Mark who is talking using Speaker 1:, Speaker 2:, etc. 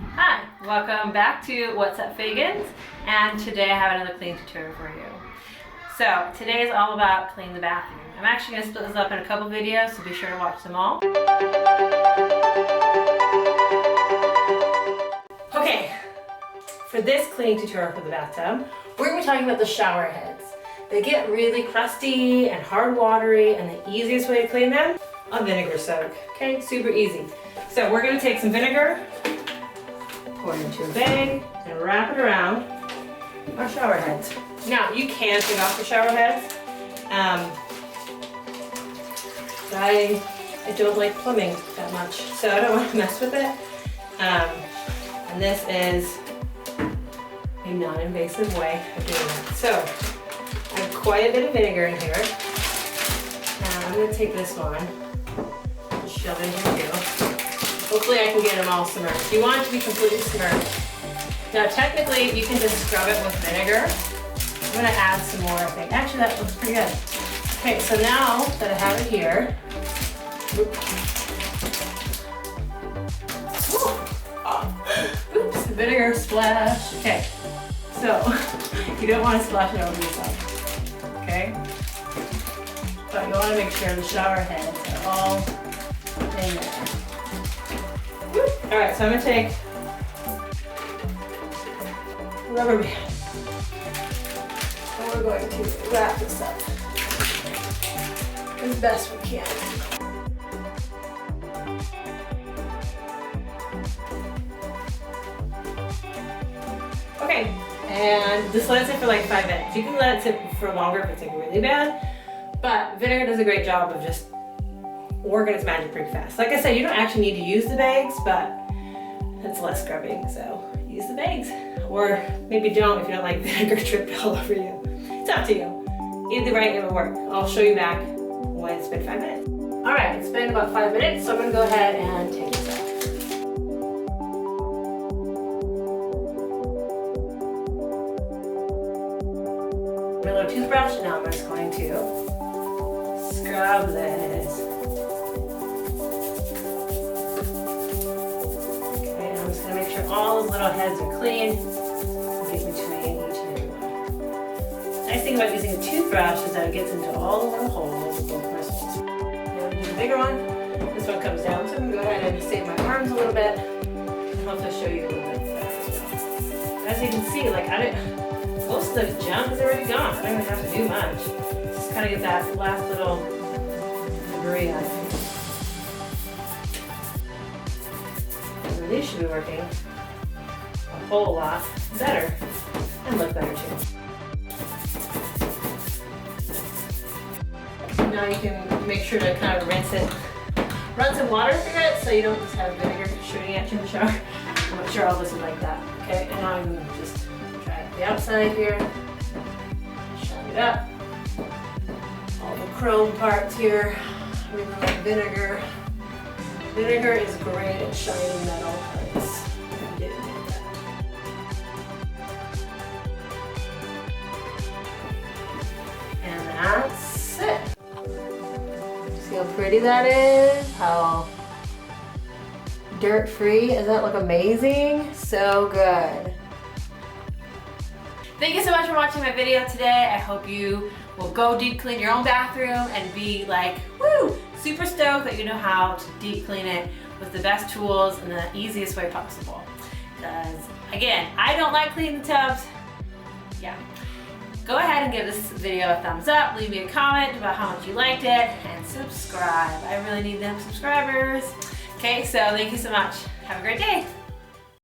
Speaker 1: Hi, welcome back to What's Up Fagans, and today I have another clean tutorial for you. So today is all about cleaning the bathroom. I'm actually going to split this up in a couple videos, so be sure to watch them all. Okay, for this cleaning tutorial for the bathtub, we're going to be talking about the shower heads. They get really crusty and hard watery, and the easiest way to clean them, a vinegar soak. Okay, super easy. So we're going to take some vinegar, pour it into a bag, and wrap it around our shower heads. Now, you can take off the shower heads. I don't like plumbing that much, so I don't want to mess with it. And this is a non-invasive way of doing it. So, I have quite a bit of vinegar in here. And I'm going to take this one and shove it in here too. Hopefully I can get them all submerged. You want it to be completely submerged. Now technically you can just scrub it with vinegar. I'm going to add some more, I think. Actually that looks pretty good. Okay, so now that I have it here, oops, vinegar splash. Okay, so you don't want to splash it over yourself, okay? But you want to make sure the shower heads are all in there. Alright, so I'm going to take a rubber band and we're going to wrap this up as best we can. Okay, and just let it sit for like 5 minutes. You can let it sit for longer if it's like really bad, but vinegar does a great job of just working its magic pretty fast. Like I said, you don't actually need to use the bags, but it's less scrubbing, so use the bags. Or maybe don't if you don't like vinegar dripped all over you. It's up to you. Either way, it will work. I'll show you back when it's been 5 minutes. All right, it's been about 5 minutes, so I'm gonna go ahead and take this out. My little toothbrush, and now I'm just going to scrub this. Make sure all those little heads are clean in between each and every one. Nice thing about using a toothbrush is that it gets into all the little holes with little bristles. And here's a bigger one. This one comes down, so I'm going to go ahead and save my arms a little bit and hopefully show you a little bit better as well. As you can see, like most of the junk is already gone. I don't even have to do much. Just kind of get that last little debris out of it. These should be working a whole lot better and look better too. Now you can make sure to kind of rinse it. Run some water through it so you don't just have vinegar shooting at you in the shower. I'm sure all this is like that. Okay, and now I'm going to just try the outside here. Shine it up. All the chrome parts here. Remove the vinegar. Vinegar is great at shining metal parts. And that's it. See how pretty that is? How dirt-free. Doesn't that look amazing? So good. Thank you so much for watching my video today. I hope you will go deep clean your own bathroom and be like, woo, super stoked that you know how to deep clean it with the best tools and the easiest way possible. Because again, I don't like cleaning the tubs. Yeah. Go ahead and give this video a thumbs up, leave me a comment about how much you liked it, and subscribe. I really need them subscribers. Okay, so thank you so much. Have a great day.